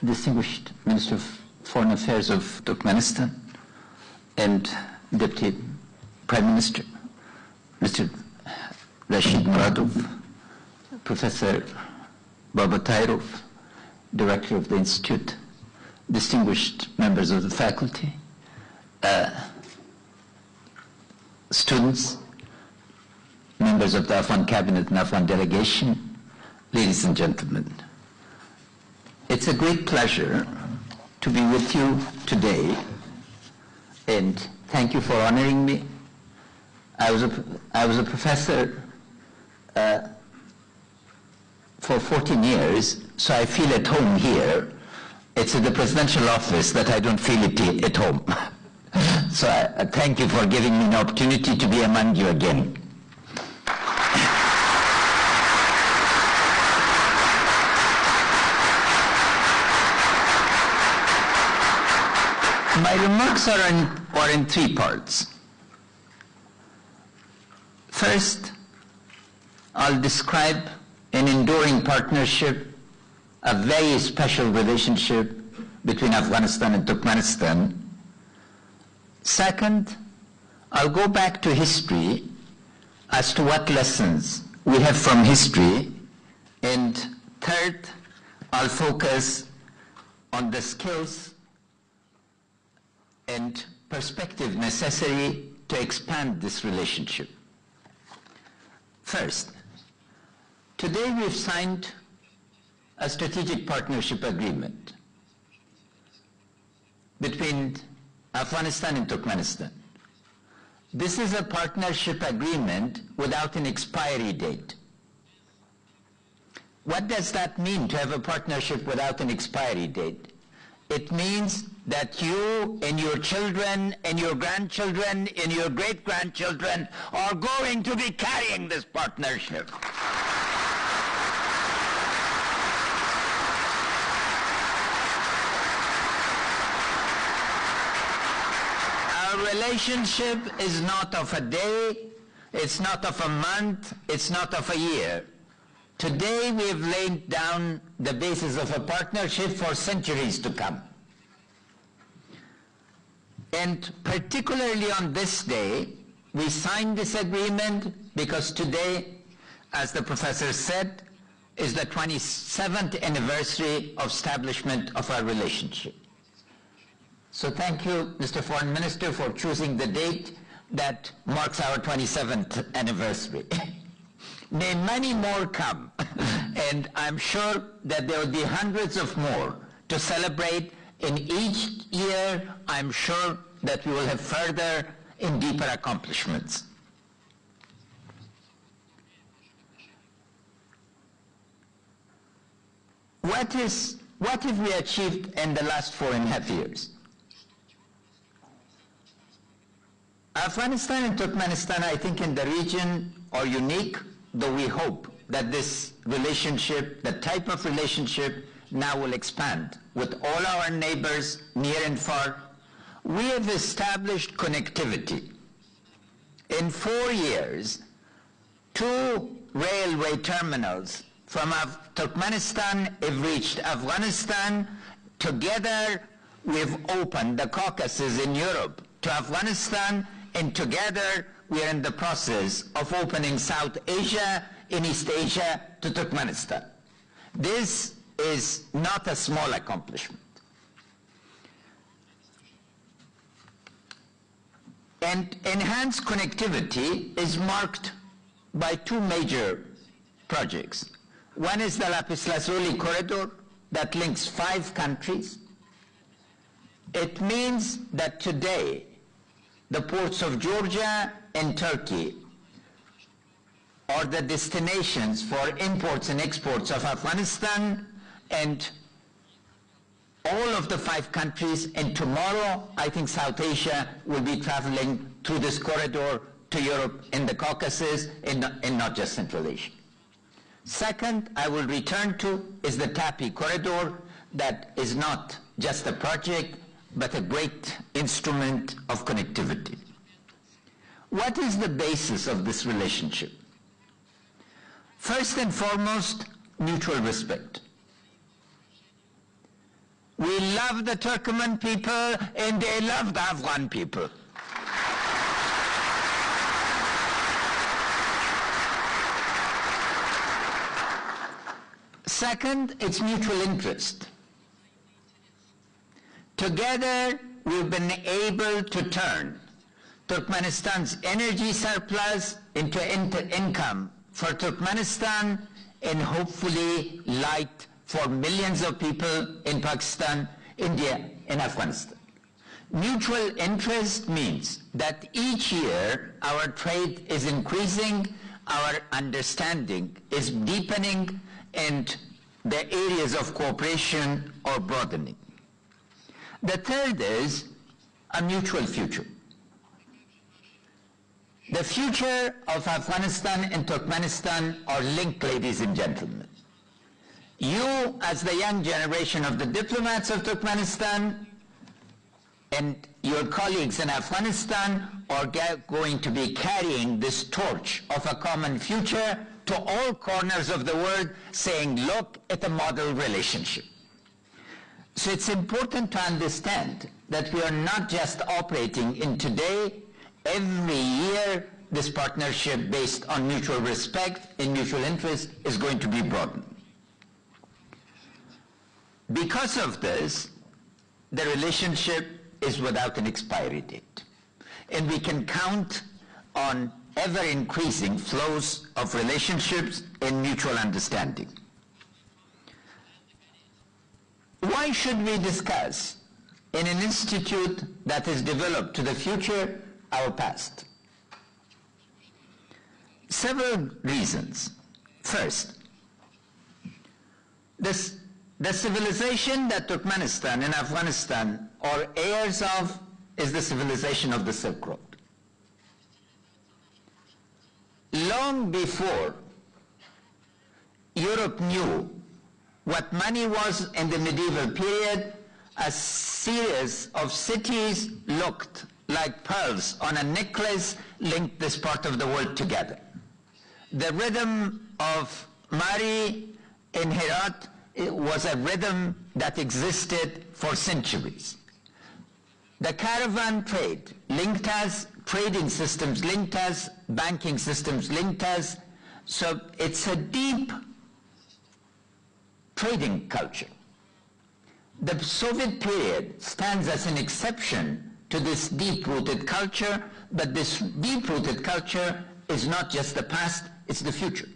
distinguished Minister of Foreign Affairs of Turkmenistan and Deputy Prime Minister, Mr. Rashid Muradov, Professor Baba Tayrov, Director of the Institute, distinguished members of the faculty, students, members of the Afghan cabinet and Afghan delegation, ladies and gentlemen. It's a great pleasure to be with you today, and thank you for honoring me. I was a professor for 14 years, so I feel at home here. It's in the presidential office that I don't feel it at home. So I thank you for giving me an opportunity to be among you again. My remarks are in three parts. First, I'll describe an enduring partnership, a very special relationship between Afghanistan and Turkmenistan. Second, I'll go back to history as to what lessons we have from history. And third, I'll focus on the skills and perspective necessary to expand this relationship. First, today we've signed a strategic partnership agreement between Afghanistan and Turkmenistan. This is a partnership agreement without an expiry date. What does that mean, to have a partnership without an expiry date? It means that you and your children and your grandchildren and your great-grandchildren are going to be carrying this partnership. Our relationship is not of a day, it's not of a month, it's not of a year. Today we have laid down the basis of a partnership for centuries to come. And particularly on this day, we signed this agreement because today, as the professor said, is the 27th anniversary of establishment of our relationship. So thank you, Mr. Foreign Minister, for choosing the date that marks our 27th anniversary. May many more come, and I'm sure that there will be hundreds of more to celebrate. In each year, I'm sure that we will have further and deeper accomplishments. What have we achieved in the last 4.5 years? Afghanistan and Turkmenistan, I think, in the region are unique, though we hope that this relationship, the type of relationship, now will expand with all our neighbors near and far. We have established connectivity. In 4 years, 2 railway terminals from Turkmenistan have reached Afghanistan. Together, we've opened the Caucasus in Europe to Afghanistan, and together we are in the process of opening South Asia and East Asia to Turkmenistan. This is not a small accomplishment. And enhanced connectivity is marked by 2 major projects. One is the Lapis Lazuli corridor that links 5 countries. It means that today the ports of Georgia and Turkey are the destinations for imports and exports of Afghanistan and all of the 5 countries, and tomorrow I think South Asia will be traveling through this corridor to Europe and the Caucasus and not just Central Asia. Second, I will return to is the TAPI corridor that is not just a project but a great instrument of connectivity. What is the basis of this relationship? First and foremost, mutual respect. We love the Turkmen people and they love the Afghan people. Second, it's mutual interest. Together, we've been able to turn Turkmenistan's energy surplus into income for Turkmenistan and hopefully light for millions of people in Pakistan, India, and Afghanistan. Mutual interest means that each year our trade is increasing, our understanding is deepening, and the areas of cooperation are broadening. The third is a mutual future. The future of Afghanistan and Turkmenistan are linked, ladies and gentlemen. You, as the young generation of the diplomats of Turkmenistan, and your colleagues in Afghanistan are going to be carrying this torch of a common future to all corners of the world, saying, look at a model relationship. So it's important to understand that we are not just operating in today. Every year, this partnership based on mutual respect and mutual interest is going to be broadened. Because of this, the relationship is without an expiry date. And we can count on ever-increasing flows of relationships and mutual understanding. Why should we discuss in an institute that is developed to the future our past? Several reasons. First, the civilization that Turkmenistan and Afghanistan are heirs of is the civilization of the Silk Road. Long before Europe knew what money was in the medieval period, a series of cities looked like pearls on a necklace linked this part of the world together. The rhythm of Mari in Herat was a rhythm that existed for centuries. The caravan trade linked us, trading systems linked us, banking systems linked us, so it's a deep trading culture. The Soviet period stands as an exception to this deep-rooted culture, but this deep-rooted culture is not just the past, it's the future.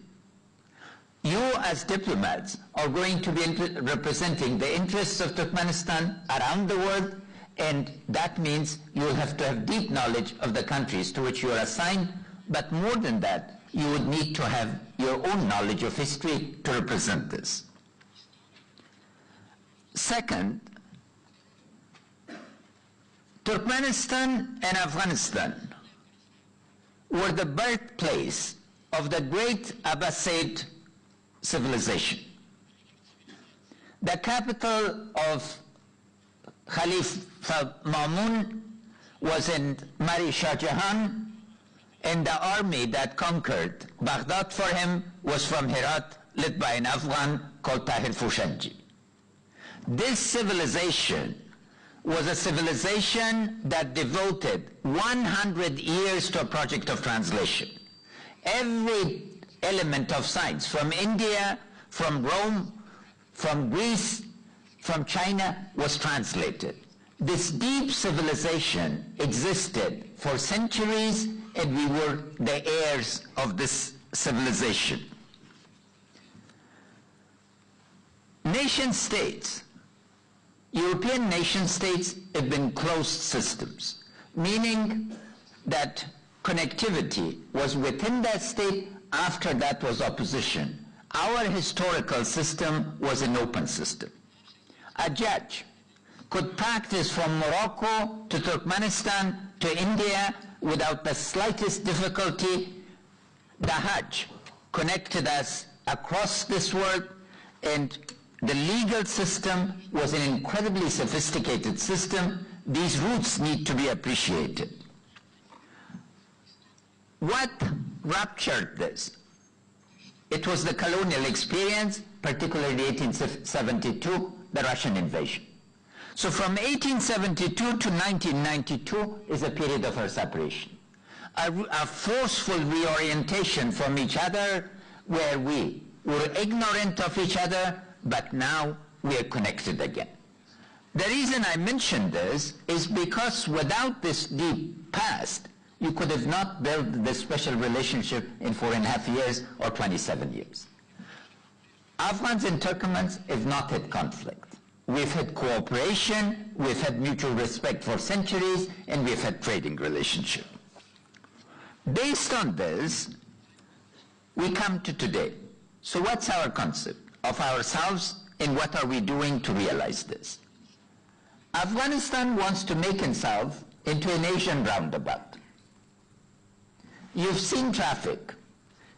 You as diplomats are going to be representing the interests of Turkmenistan around the world, and that means you will have to have deep knowledge of the countries to which you are assigned, but more than that, you would need to have your own knowledge of history to represent this. Second, Turkmenistan and Afghanistan were the birthplace of the great Abbasid civilization. The capital of Khalifa Mamun was in Mari Shah Jahan, and the army that conquered Baghdad for him was from Herat, led by an Afghan called Tahir Fushanji. This civilization was a civilization that devoted 100 years to a project of translation. Every element of science, from India, from Rome, from Greece, from China, was translated. This deep civilization existed for centuries, and we were the heirs of this civilization. Nation states, European nation states have been closed systems, meaning that connectivity was within that state, after that was opposition. Our historical system was an open system. A judge could practice from Morocco to Turkmenistan to India without the slightest difficulty. The Hajj connected us across this world, and the legal system was an incredibly sophisticated system. These roots need to be appreciated. What ruptured this? It was the colonial experience, particularly 1872, the Russian invasion. So from 1872 to 1992 is a period of our separation. A forceful reorientation from each other where we were ignorant of each other, but now we are connected again. The reason I mention this is because without this deep past, you could have not built this special relationship in 4.5 years or 27 years. Afghans and Turkmens have not had conflict. We've had cooperation, we've had mutual respect for centuries, and we've had trading relationship. Based on this, we come to today. So what's our concept of ourselves and what are we doing to realize this? Afghanistan wants to make itself into an Asian roundabout. You've seen traffic.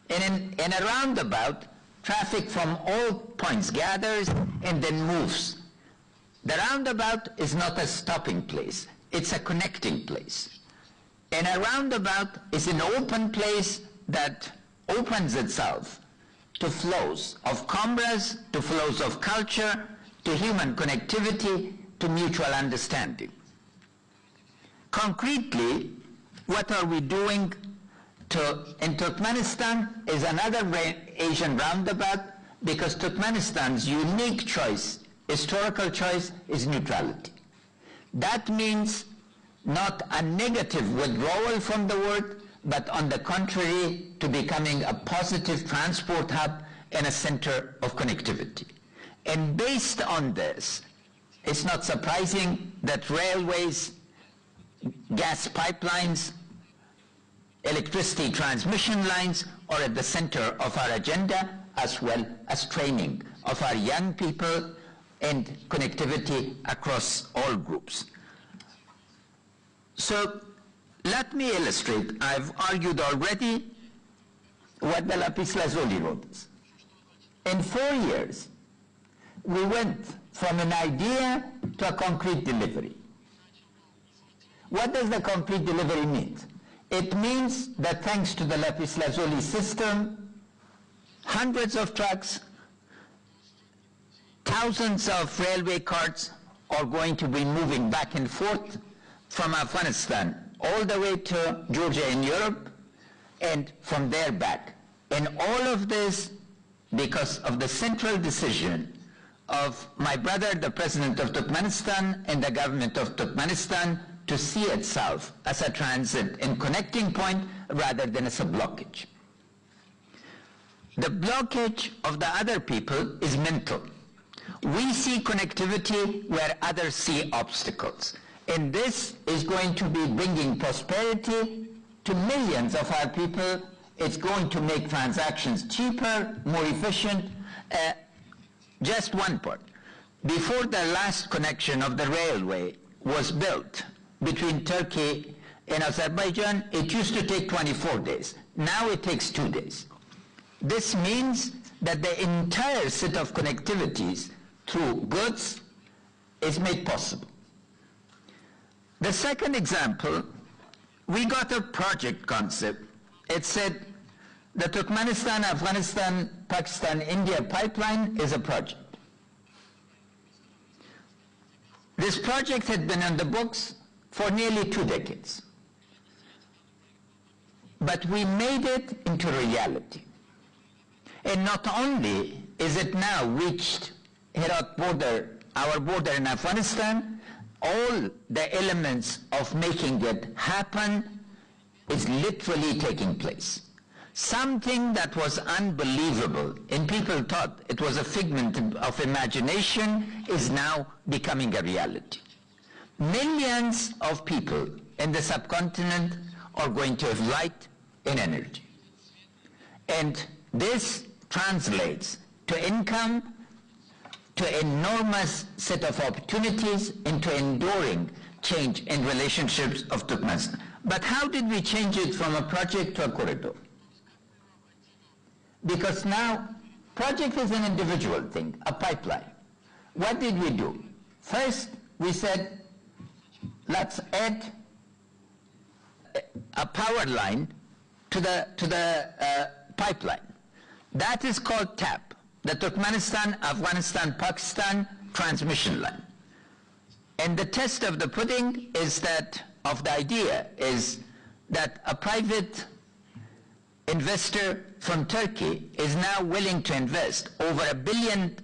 In a roundabout, traffic from all points gathers and then moves. The roundabout is not a stopping place, it's a connecting place. And a roundabout is an open place that opens itself to flows of commerce, to flows of culture, to human connectivity, to mutual understanding. Concretely, what are we doing in Turkmenistan is another Asian roundabout because Turkmenistan's unique choice, historical choice, is neutrality. That means not a negative withdrawal from the world, but on the contrary, to becoming a positive transport hub and a center of connectivity. And based on this, it's not surprising that railways, gas pipelines, electricity transmission lines are at the center of our agenda, as well as training of our young people and connectivity across all groups. So let me illustrate. I've argued already what the lapis lazuli wrote us. In 4 years, we went from an idea to a concrete delivery. What does the concrete delivery mean? It means that thanks to the lapis lazuli system, hundreds of trucks, thousands of railway carts are going to be moving back and forth from Afghanistan all the way to Georgia in Europe, and from there back. And all of this because of the central decision of my brother, the President of Turkmenistan, and the government of Turkmenistan to see itself as a transit and connecting point rather than as a blockage. The blockage of the other people is mental. We see connectivity where others see obstacles. And this is going to be bringing prosperity to millions of our people. It's going to make transactions cheaper, more efficient. Just one part. Before the last connection of the railway was built between Turkey and Azerbaijan, it used to take 24 days. Now it takes 2 days. This means that the entire set of connectivities through goods is made possible. The second example, we got a project concept. It said the Turkmenistan, Afghanistan, Pakistan, India pipeline is a project. This project had been on the books for nearly 2 decades. But we made it into reality. And not only is it now reached Herat border, our border in Afghanistan, all the elements of making it happen is literally taking place. Something that was unbelievable and people thought it was a figment of imagination is now becoming a reality. Millions of people in the subcontinent are going to have light and energy. And this translates to income, to enormous set of opportunities, into enduring change in relationships of Turkmenistan. But how did we change it from a project to a corridor? Because now, project is an individual thing, a pipeline. What did we do? First, we said, let's add a power line to the pipeline. That is called TAP, the Turkmenistan, Afghanistan, Pakistan transmission line. And the test of the pudding is that, of the idea, is that a private investor from Turkey is now willing to invest over $1 billion,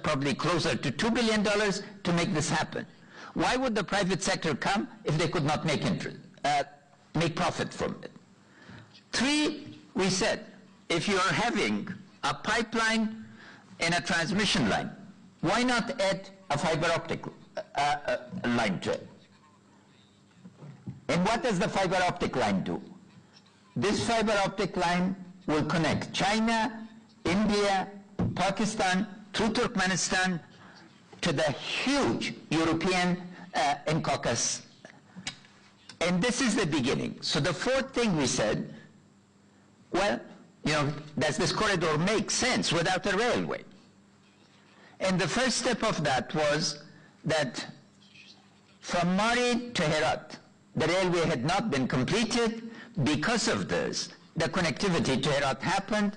probably closer to $2 billion, to make this happen. Why would the private sector come if they could not make profit from it? 3, we said, if you are having a pipeline and a transmission line, why not add a fiber optic line to it? And what does the fiber optic line do? This fiber optic line will connect China, India, Pakistan, through Turkmenistan to the huge European and Caucasus. And this is the beginning. So the 4th thing we said, well, does this corridor make sense without a railway? And the first step of that was that from Mari to Herat, the railway had not been completed. Because of this, the connectivity to Herat happened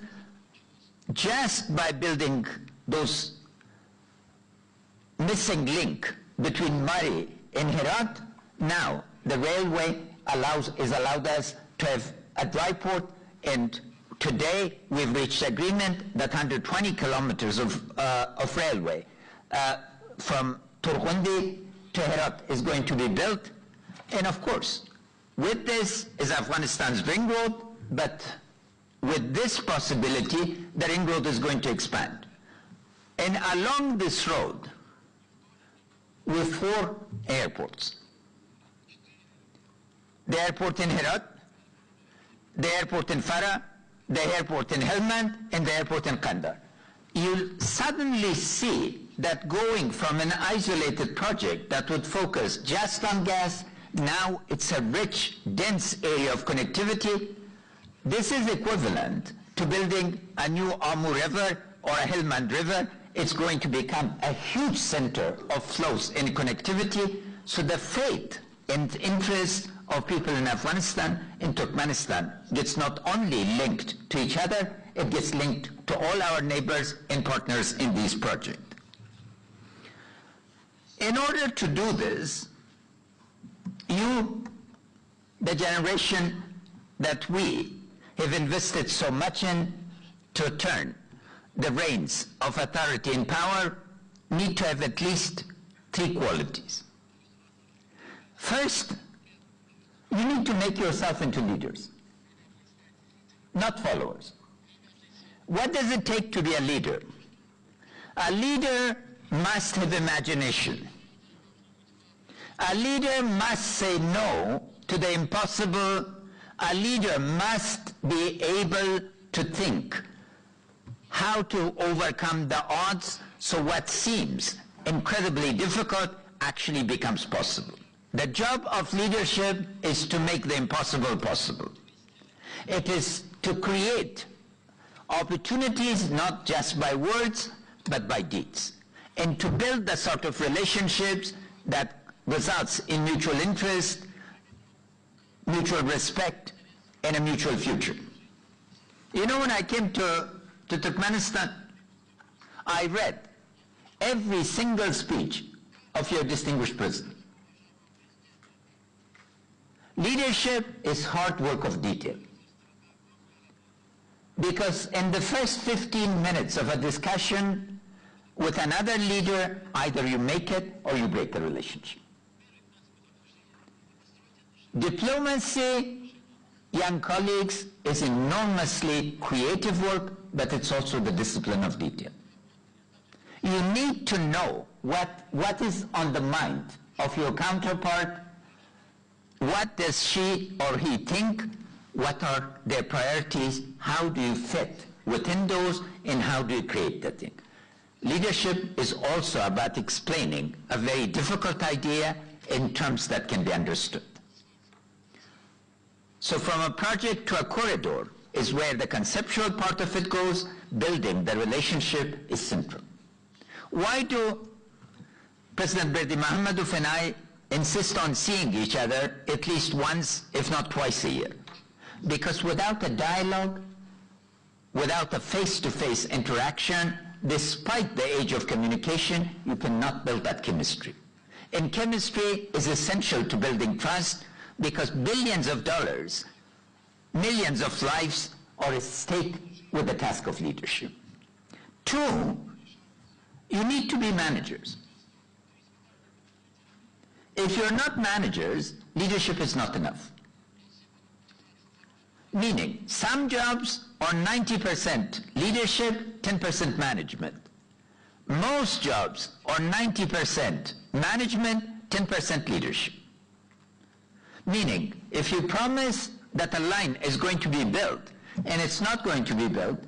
just by building those missing link between Mari and Herat. Now the railway is allowed us to have a dry port, and today we've reached agreement that 120 kilometers of railway from Turkmenistan to Herat is going to be built. And of course, with this is Afghanistan's ring road, but with this possibility, the ring road is going to expand. And along this road, we have 4 airports. The airport in Herat, the airport in Farah, the airport in Helmand, and the airport in Kandahar. You'll suddenly see that going from an isolated project that would focus just on gas, now it's a rich, dense area of connectivity. This is equivalent to building a new Amur River or a Helmand River. It's going to become a huge center of flows and connectivity. So the fate and interest of people in Afghanistan and Turkmenistan gets not only linked to each other, it gets linked to all our neighbors and partners in these projects. In order to do this, the generation that we have invested so much in to turn the reins of authority and power need to have at least 3 qualities. First, you need to make yourself into leaders, not followers. What does it take to be a leader? A leader must have imagination. A leader must say no to the impossible. A leader must be able to think how to overcome the odds so what seems incredibly difficult actually becomes possible. The job of leadership is to make the impossible possible. It is to create opportunities not just by words but by deeds, and to build the sort of relationships that results in mutual interest, mutual respect, and a mutual future. When I came to Turkmenistan, I read every single speech of your distinguished president. Leadership is hard work of detail. Because in the first 15 minutes of a discussion with another leader, either you make it or you break the relationship. Diplomacy, young colleagues, is enormously creative work, but it's also the discipline of detail. You need to know what is on the mind of your counterpart. What does she or he think? What are their priorities? How do you fit within those, and how do you create that thing? Leadership is also about explaining a very difficult idea in terms that can be understood. So from a project to a corridor is where the conceptual part of it goes. Building the relationship is central. Why do President Berdi Mahamadov and I insist on seeing each other at least once, if not twice a year? Because without a dialogue, without a face-to-face interaction, despite the age of communication, you cannot build that chemistry. in chemistry is essential to building trust because billions of dollars, millions of lives are at stake with the task of leadership. Two, you need to be managers. If you're not managers, leadership is not enough. Meaning, some jobs are 90% leadership, 10% management. Most jobs are 90% management, 10% leadership. Meaning, if you promise that a line is going to be built and it's not going to be built,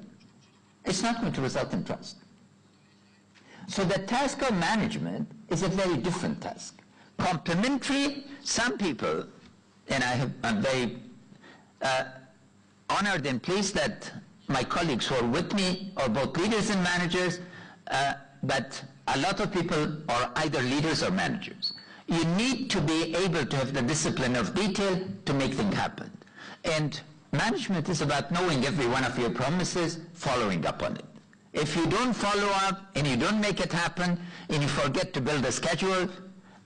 it's not going to result in trust. So the task of management is a very different task. Complementary, some people, and I'm very honored and pleased that my colleagues who are with me are both leaders and managers, but a lot of people are either leaders or managers. You need to be able to have the discipline of detail to make things happen. And management is about knowing every one of your promises, following up on it. If you don't follow up and you don't make it happen and you forget to build a schedule,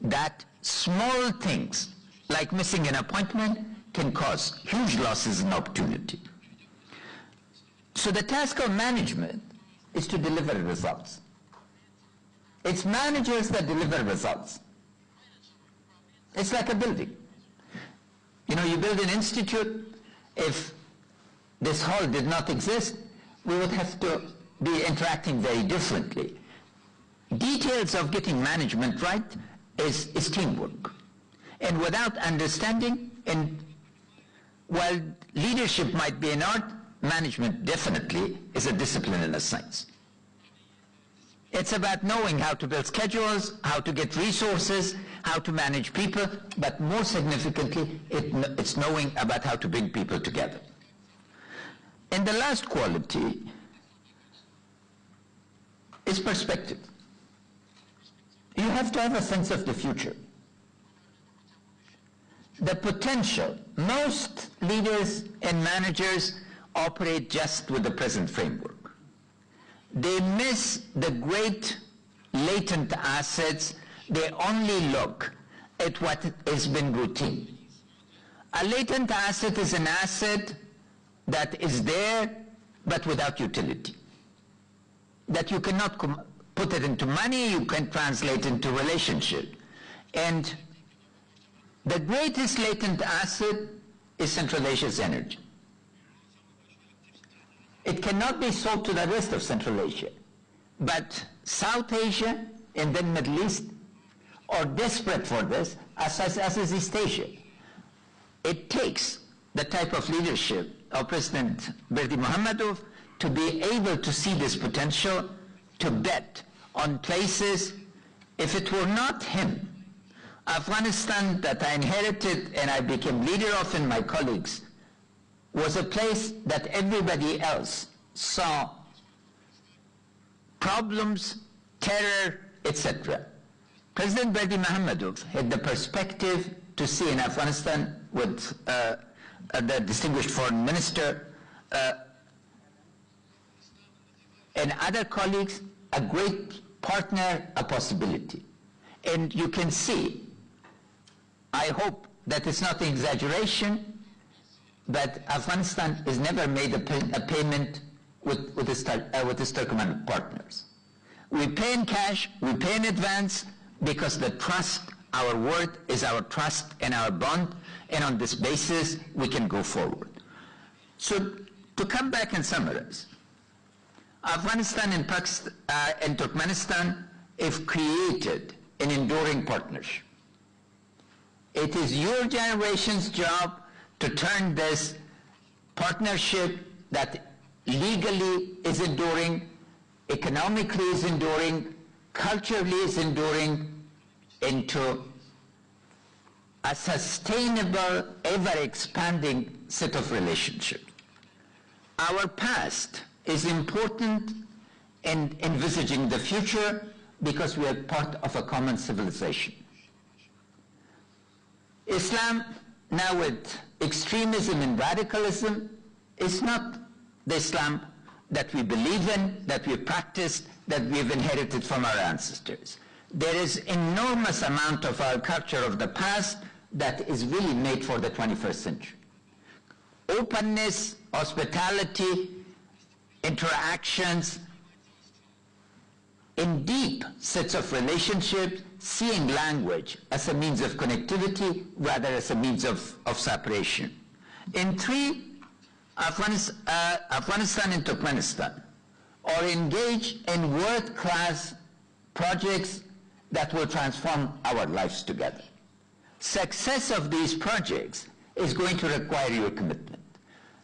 that small things like missing an appointment can cause huge losses in opportunity. So the task of management is to deliver results. It's managers that deliver results. It's like a building. You know, you build an institute. If this hall did not exist, we would have to be interacting very differently. Details of getting management right is teamwork. And without understanding, and while leadership might be an art, management definitely is a discipline and a science. It's about knowing how to build schedules, how to get resources, how to manage people, but more significantly, it's knowing about how to bring people together. And the last quality is perspective. You have to have a sense of the future. The potential. Most leaders and managers operate just with the present framework. They miss the great latent assets. They only look at what has been routine. A latent asset is an asset that is there but without utility. That you cannot put it into money, you can translate into relationship. And the greatest latent asset is Central Asia's energy. It cannot be sold to the rest of Central Asia. But South Asia and then Middle East are desperate for this, as is East Asia. It takes the type of leadership of President Berdi Muhammadov to be able to see this potential, to bet on places. If it were not him, Afghanistan that I inherited and I became leader of, and my colleagues, was a place that everybody else saw problems, terror, etc. President Berdi Muhammadov had the perspective to see in Afghanistan with the distinguished foreign minister and other colleagues, a great partner, a possibility. And you can see, I hope that it's not an exaggeration, but Afghanistan has never made a payment with its Turkmen partners. We pay in cash, we pay in advance, because the trust, our word is our trust and our bond, and on this basis we can go forward. So to come back and summarize, Afghanistan and Pakistan and Turkmenistan have created an enduring partnership. It is your generation's job to turn this partnership that legally is enduring, economically is enduring, culturally is enduring, into a sustainable, ever-expanding set of relationships. Our past is important in envisaging the future because we are part of a common civilization. Islam, now with extremism and radicalism, is not the Islam that we believe in, that we practice, that we have inherited from our ancestors. There is enormous amount of our culture of the past that is really made for the 21st century. Openness, hospitality, interactions, in deep sets of relationships, seeing language as a means of connectivity rather as a means of separation. In three, Afghanistan and Turkmenistan are engaged in world-class projects that will transform our lives together. Success of these projects is going to require your commitment.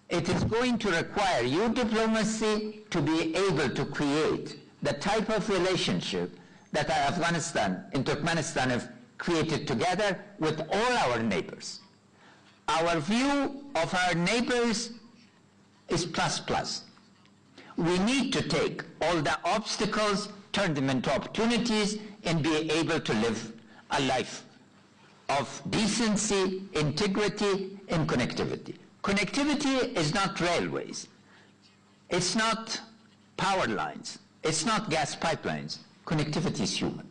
It is going to require your diplomacy to be able to create the type of relationship that Afghanistan and Turkmenistan have created together with all our neighbors. Our view of our neighbors is plus. We need to take all the obstacles, turn them into opportunities, and be able to live a life of decency, integrity, and connectivity. Connectivity is not railways. It's not power lines. It's not gas pipelines. Connectivity is human.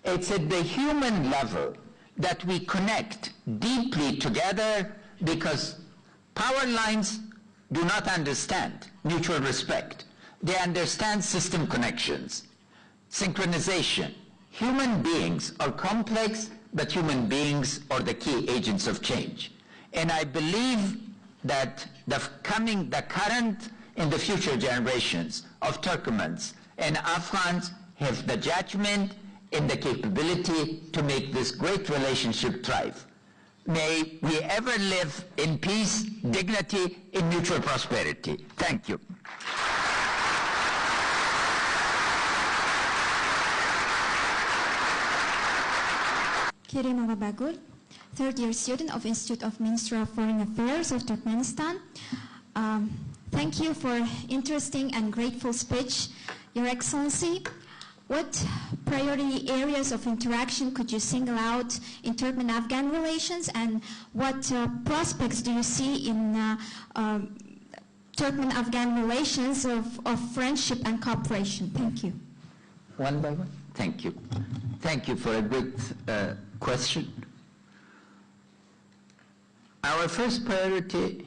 It's at the human level that we connect deeply together, because power lines do not understand mutual respect. They understand system connections, synchronization. Human beings are complex, but human beings are the key agents of change. And I believe that the current and the future generations of Turkmens and Afghans have the judgment and the capability to make this great relationship thrive. May we ever live in peace, dignity, and mutual prosperity. Thank you. Kerimova Bagul, third-year student of Institute of Ministry of Foreign Affairs of Turkmenistan. Thank you for interesting and grateful speech, Your Excellency. What priority areas of interaction could you single out in Turkmen-Afghan relations, and what prospects do you see in Turkmen-Afghan relations of friendship and cooperation? Thank you. One by one. Thank you. Thank you for a great question. Our first priority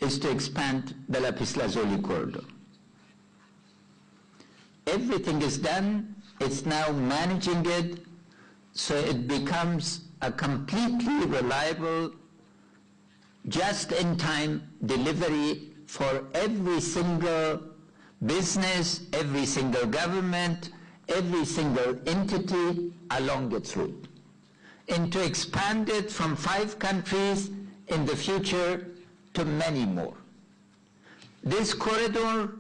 is to expand the Lapis Lazuli corridor. Everything is done. It's now managing it so it becomes a completely reliable, just-in-time delivery for every single business, every single government, every single entity along its route, and to expand it from 5 countries in the future to many more. This corridor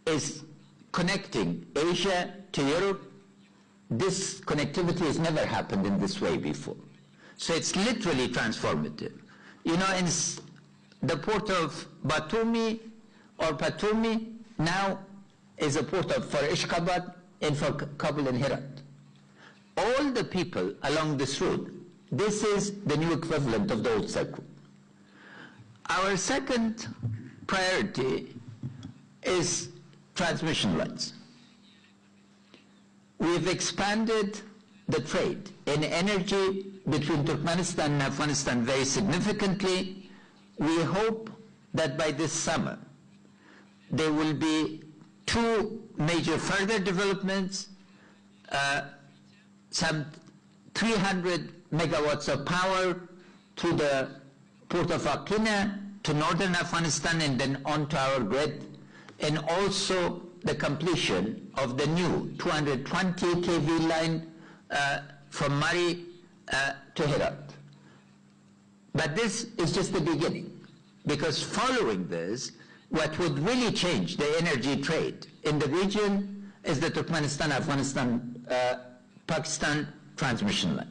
is connecting Asia to Europe. This connectivity has never happened in this way before. So it's literally transformative. You know, in the port of Batumi or Patumi now is a port for Ashgabat and for Kabul and Herat. All the people along this route, this is the new equivalent of the old circle. Our second priority is transmission lines. We've expanded the trade in energy between Turkmenistan and Afghanistan very significantly. We hope that by this summer there will be 2 major further developments, some 300 megawatts of power through the port of Aqina to northern Afghanistan and then onto our grid, and also the completion of the new 220 kV line from Mari to Herat. But this is just the beginning, because following this, what would really change the energy trade in the region is the Turkmenistan, Afghanistan, Pakistan transmission line.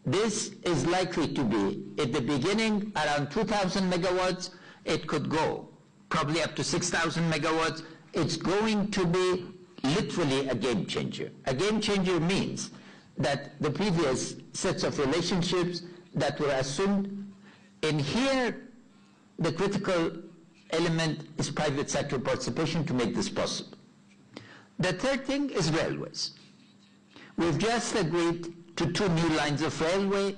This is likely to be, at the beginning, around 2,000 megawatts. It could go probably up to 6,000 megawatts. It's going to be literally a game changer. A game changer means that the previous sets of relationships that were assumed, in here, the critical element is private sector participation to make this possible. The third thing is railways. We've just agreed to 2 new lines of railway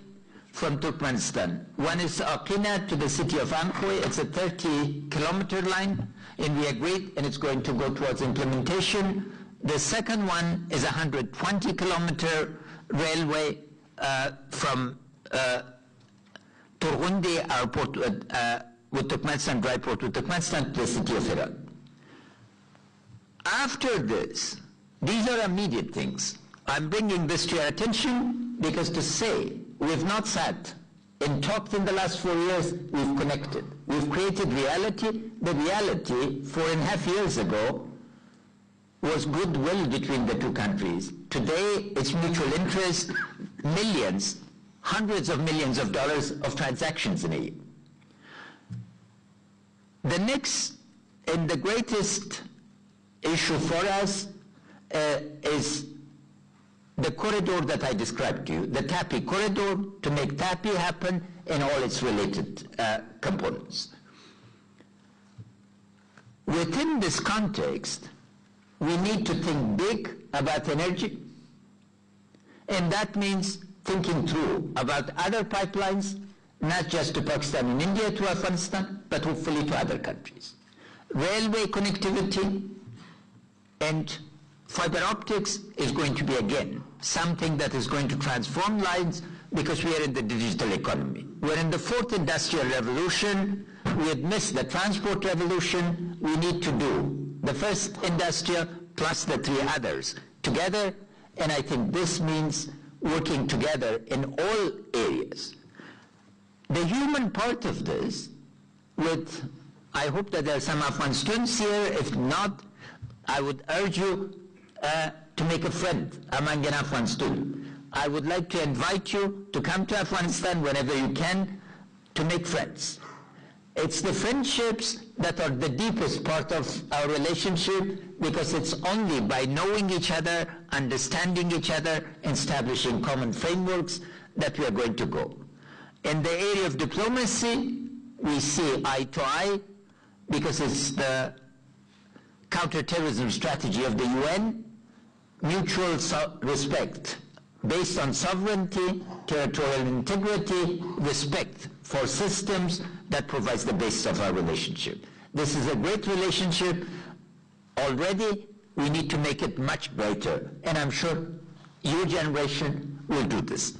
from Turkmenistan. One is Akina to the city of Ankhoy. It's a 30-kilometer line, and we agreed, and it's going to go towards implementation. The second one is a 120-kilometer railway from Turgundi airport with Turkmenistan dry port with Turkmenistan to the city of Iran. After this, these are immediate things. I'm bringing this to your attention because to say we've not sat and talked in the last 4 years, we've connected. We've created reality. The reality 4.5 years ago was goodwill between the two countries. Today, it's mutual interest, millions, hundreds of millions of dollars of transactions in a year. The next and the greatest issue for us is the corridor that I described to you, the TAPI corridor, to make TAPI happen and all its related components. Within this context, we need to think big about energy, and that means thinking through about other pipelines, not just to Pakistan and India, to Afghanistan, but hopefully to other countries. Railway connectivity and fiber optics is going to be, again, something that is going to transform lives because we are in the digital economy. We're in the 4th industrial revolution. We had missed the transport revolution. We need to do the 1st industrial plus the 3 others together, and I think this means working together in all areas. The human part of this, with, I hope that there are some Afghan students here. If not, I would urge you to make a friend among an Afghan student. I would like to invite you to come to Afghanistan whenever you can to make friends. It's the friendships that are the deepest part of our relationship, because it's only by knowing each other, understanding each other, establishing common frameworks that we are going to go. In the area of diplomacy, we see eye to eye because it's the counterterrorism strategy of the UN, mutual respect based on sovereignty, territorial integrity, respect for systems that provides the basis of our relationship. This is a great relationship already. We need to make it much greater, and I'm sure your generation will do this.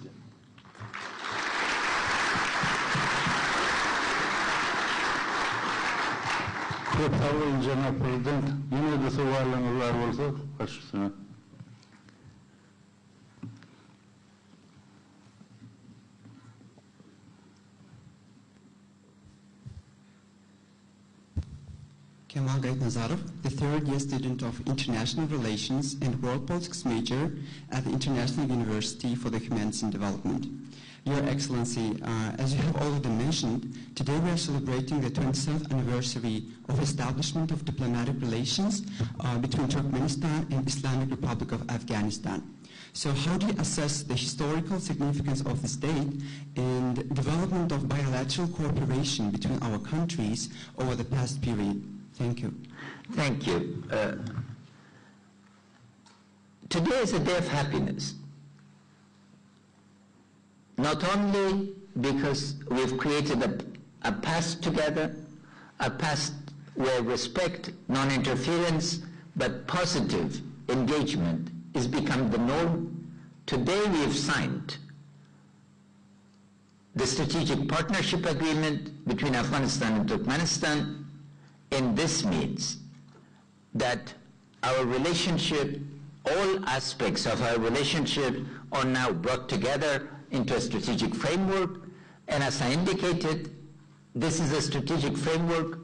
Kemal Gaytnazarov, the 3rd-year student of International Relations and World Politics major at the International University for the Humanities and Development. Your Excellency, as you have already mentioned, today we are celebrating the 27th anniversary of establishment of diplomatic relations between Turkmenistan and Islamic Republic of Afghanistan. So how do you assess the historical significance of this date and development of bilateral cooperation between our countries over the past period? Thank you. Thank you. Today is a day of happiness. Not only because we've created a past together, a past where respect, non-interference, but positive engagement is become the norm. Today we have signed the strategic partnership agreement between Afghanistan and Turkmenistan, and this means that our relationship, all aspects of our relationship are now brought together into a strategic framework, and as I indicated, this is a strategic framework,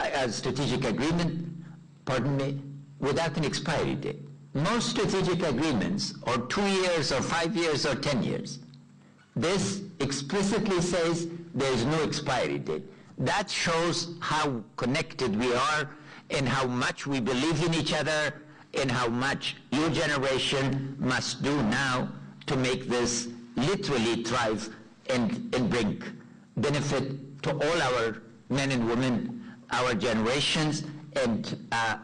a strategic agreement, pardon me, without an expiry date. Most strategic agreements are 2 years or 5 years or 10 years. This explicitly says there is no expiry date. That shows how connected we are and how much we believe in each other and how much your generation must do now to make this literally thrive and bring benefit to all our men and women, our generations, and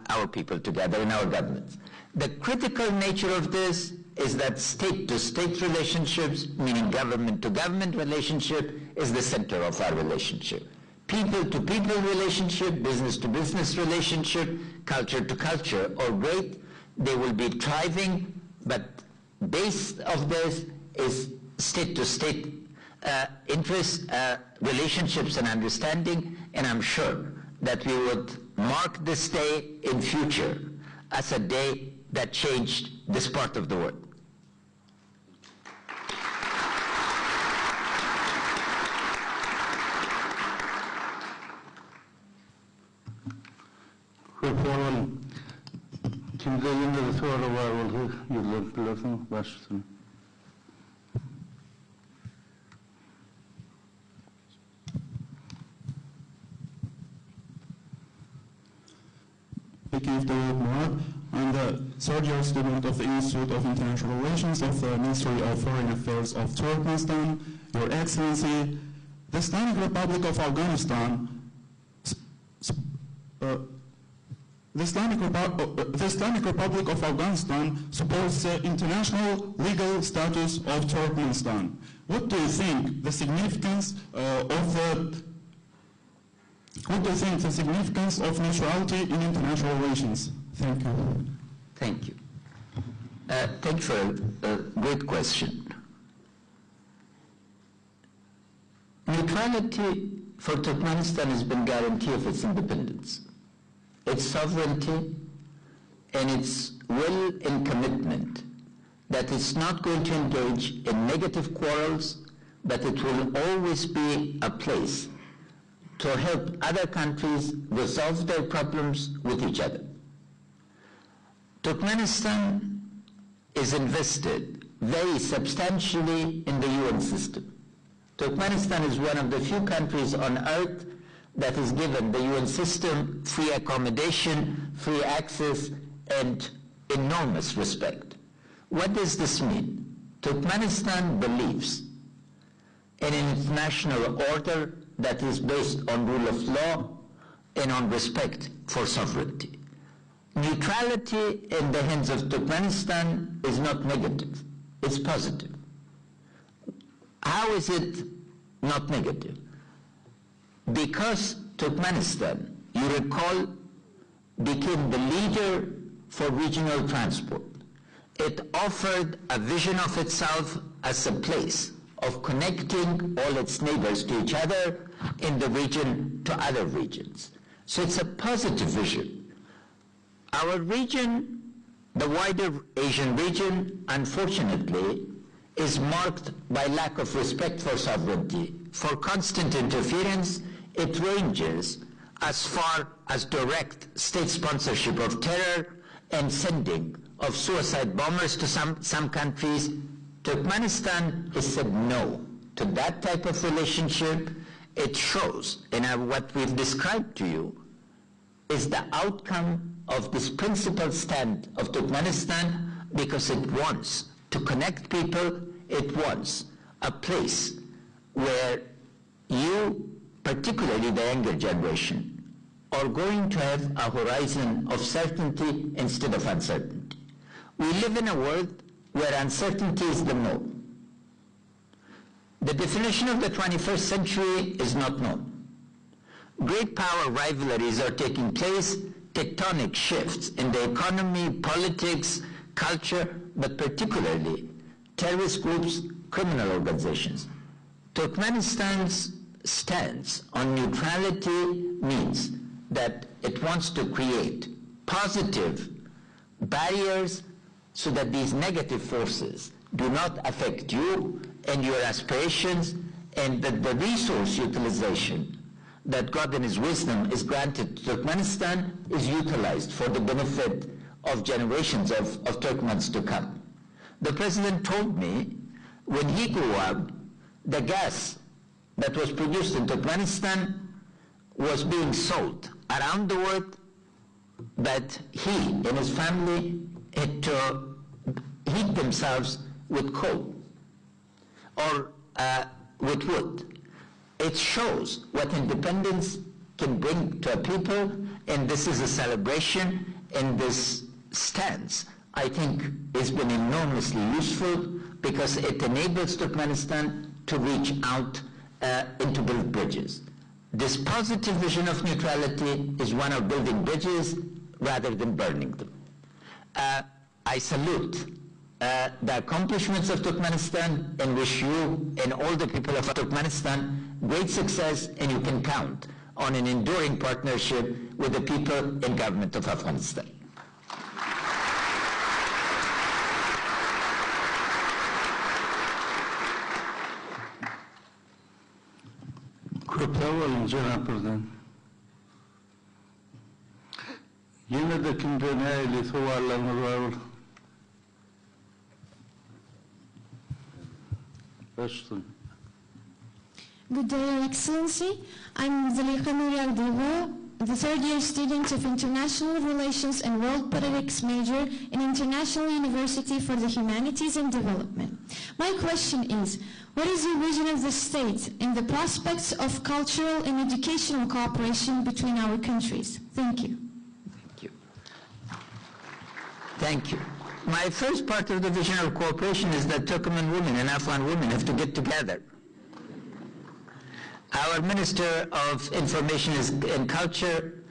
our people together in our governments. The critical nature of this is that state-to-state relationships, meaning government-to-government relationship, is the center of our relationship. People-to-people relationship, business-to-business relationship, culture-to-culture are great. They will be thriving, but base of this is state-to-state interest, relationships and understanding, and I'm sure that we would mark this day in future as a day that changed this part of the world. I'm the third-year student of the Institute of International Relations of the Ministry of Foreign Affairs of Turkmenistan. Your Excellency, the Islamic Republic of Afghanistan, the Islamic Republic of Afghanistan supports the international legal status of Turkmenistan. What do you think the significance of neutrality in international relations? Thank you. Thank you. Thank you for a great question. Neutrality for Turkmenistan has been guarantee of its independence, its sovereignty, and its will and commitment that it's not going to engage in negative quarrels, but it will always be a place to help other countries resolve their problems with each other. Turkmenistan is invested very substantially in the UN system. Turkmenistan is one of the few countries on earth that is given the UN system free accommodation, free access, and enormous respect. What does this mean? Turkmenistan believes in an international order that is based on rule of law and on respect for sovereignty. Neutrality in the hands of Turkmenistan is not negative, it's positive. How is it not negative? Because Turkmenistan, you recall, became the leader for regional transport. It offered a vision of itself as a place of connecting all its neighbors to each other in the region to other regions. So it's a positive vision. Our region, the wider Asian region, unfortunately, is marked by lack of respect for sovereignty, for constant interference. It ranges as far as direct state sponsorship of terror and sending of suicide bombers to some countries. Turkmenistan has said no to that type of relationship. It shows, and what we've described to you is the outcome of this principled stand of Turkmenistan, because it wants to connect people. It wants a place where you, particularly the younger generation, are going to have a horizon of certainty instead of uncertainty. We live in a world where uncertainty is the norm. The definition of the 21st century is not known. Great power rivalries are taking place, tectonic shifts in the economy, politics, culture, but particularly terrorist groups, criminal organizations. Turkmenistan's stance on neutrality means that it wants to create positive barriers so that these negative forces do not affect you and your aspirations, and that the resource utilization that God in His wisdom is granted to Turkmenistan is utilized for the benefit of generations of Turkmens to come. The President told me when he grew up, the gas that was produced in Turkmenistan was being sold around the world, but he and his family had to heat themselves with coal or with wood. It shows what independence can bring to a people, and this is a celebration, and this stance I think has been enormously useful because it enables Turkmenistan to reach out and to build bridges. This positive vision of neutrality is one of building bridges rather than burning them. I salute the accomplishments of Turkmenistan and wish you and all the people of Turkmenistan great success, and you can count on an enduring partnership with the people and government of Afghanistan. Cenab President. Yine de kimde ne ehliyeti varlarımız var. Başlayın. Good day, Your Excellency. I'm Zaliha Nuriagdiva, the third-year student of International Relations and World Politics major in International University for the Humanities and Development. My question is, what is your vision of the state and the prospects of cultural and educational cooperation between our countries? Thank you. Thank you. Thank you. My first part of the vision of cooperation is that Turkmen women and Afghan women have to get together. Our Minister of Information and Culture,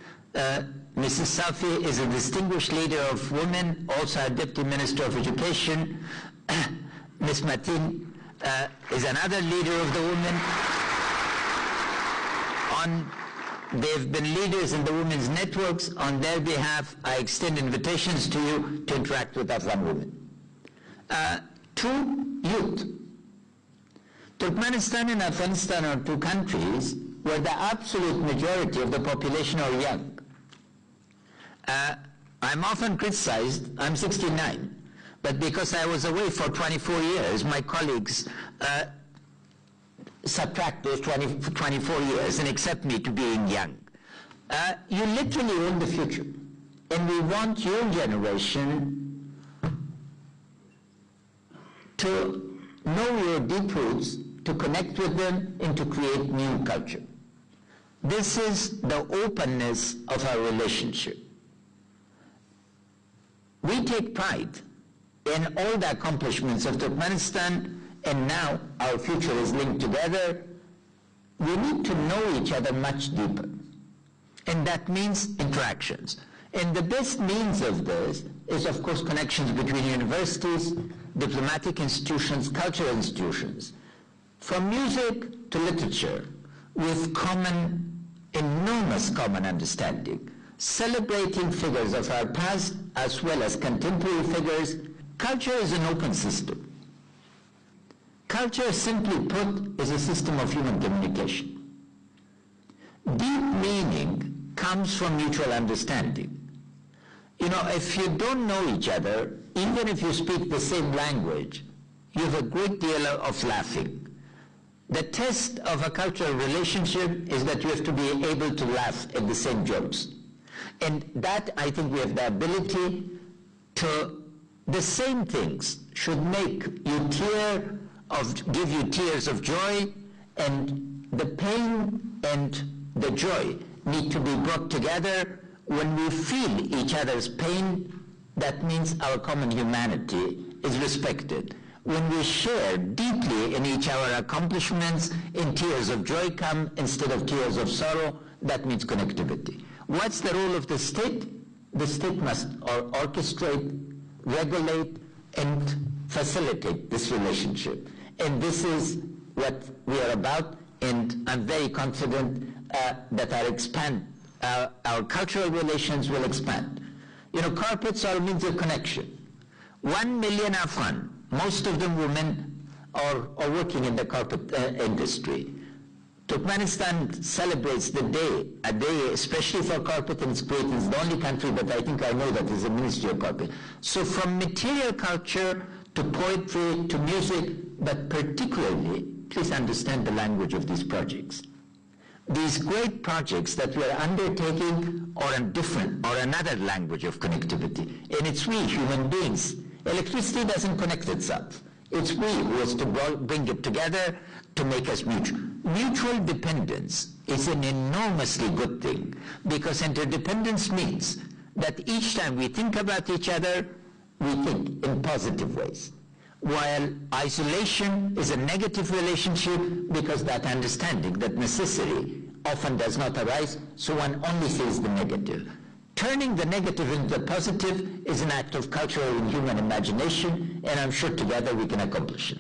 Mrs. Safi, is a distinguished leader of women, also our Deputy Minister of Education. Ms. Matin is another leader of the women. They've been leaders in the women's networks. On their behalf, I extend invitations to you to interact with Afghan women. To youth. Turkmenistan and Afghanistan are two countries where the absolute majority of the population are young. I'm often criticized, I'm 69, but because I was away for 24 years, my colleagues subtract those 24 years and accept me to being young. You literally own the future, and we want your generation to know your deep roots, to connect with them, and to create new culture. This is the openness of our relationship. We take pride in all the accomplishments of Turkmenistan, and now our future is linked together. We need to know each other much deeper, and that means interactions. And the best means of this is, of course, connections between universities, diplomatic institutions, cultural institutions, from music to literature, with enormous common understanding, celebrating figures of our past as well as contemporary figures. Culture is an open system. Culture, simply put, is a system of human communication. Deep meaning comes from mutual understanding. You know, if you don't know each other, even if you speak the same language, you have a great deal of laughing. The test of a cultural relationship is that you have to be able to laugh at the same jokes. And that, I think, we have the ability to, the same things should make you give you tears of joy, and the pain and the joy need to be brought together. When we feel each other's pain, that means our common humanity is respected. When we share deeply in each other's accomplishments, and tears of joy come instead of tears of sorrow, that means connectivity. What's the role of the state? The state must orchestrate, regulate, and facilitate this relationship. And this is what we are about, and I'm very confident that our cultural relations will expand. You know, carpets are a means of connection. 1 million Afghan, most of them women, are working in the carpet industry. Turkmenistan celebrates a day especially for carpet, and it's great. It's the only country that I think I know that is a ministry of carpet. So from material culture to poetry to music, but particularly, please understand the language of these projects. These great projects that we are undertaking are a different or another language of connectivity. And it's we, human beings. Electricity doesn't connect itself. It's we who has to bring it together to make us mutual. Mutual dependence is an enormously good thing, because interdependence means that each time we think about each other, we think in positive ways. While isolation is a negative relationship because that understanding, that necessity often does not arise, so one only sees the negative. Turning the negative into the positive is an act of cultural and human imagination, and I'm sure together we can accomplish it.